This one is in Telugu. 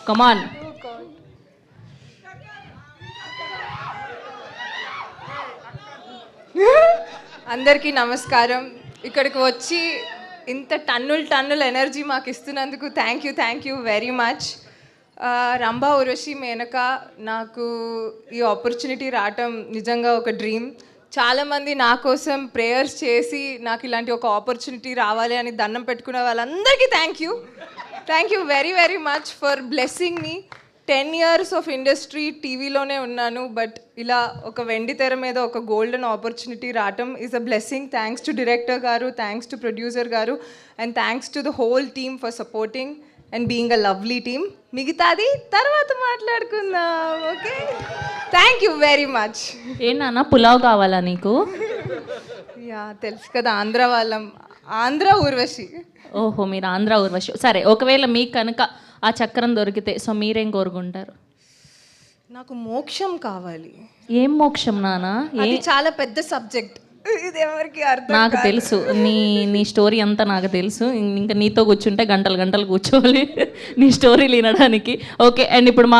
కమాన్. అందరికీ నమస్కారం. ఇక్కడికి వచ్చి ఇంత టన్నుల ఎనర్జీ మాకు ఇస్తున్నందుకు thank you very much. Rambha Urvashi Menaka, నాకు ఈ ఆపర్చునిటీ రావటం నిజంగా ఒక డ్రీమ్. చాలామంది నా కోసం ప్రేయర్స్ చేసి నాకు ఇలాంటి ఒక ఆపర్చునిటీ రావాలి అని దండం పెట్టుకున్న వాళ్ళందరికీ thank you very much for blessing me. 10 years of industry టీవీలోనే ఉన్నాను, బట్ ఇలా ఒక వెండి తెర మీద ఒక గోల్డెన్ ఆపర్చునిటీ రావటం is a blessing. Thanks to director గారు, థ్యాంక్స్ టు ప్రొడ్యూసర్ గారు, and thanks to the whole team for supporting and being a lovely team. మిగతాది తర్వాత మాట్లాడుకుందాం, okay? Thank you very much. ఏంటన్నా పులావ్ కావాలా నీకు? యా, తెలుసు కదా, ఆంధ్ర వాళ్ళం. ఆంధ్ర ఊర్వశి. ఓహో, మీరు ఆంధ్ర ఊర్వశి. సరే, ఒకవేళ మీకు కనుక ఆ చక్రం దొరికితే సో మీరేం కోరుకుంటారు? నాకు మోక్షం కావాలి. ఏం మోక్షం నానా? అది చాలా పెద్ద సబ్జెక్ట్, ఇది ఎవరికి అర్థం నాకు తెలుసు, నీ స్టోరీ అంతా నాకు తెలుసు. ఇంకా నీతో కూర్చుంటే గంటలు కూర్చోవాలి నీ స్టోరీ వినడానికి. ఓకే, అండ్ ఇప్పుడు మా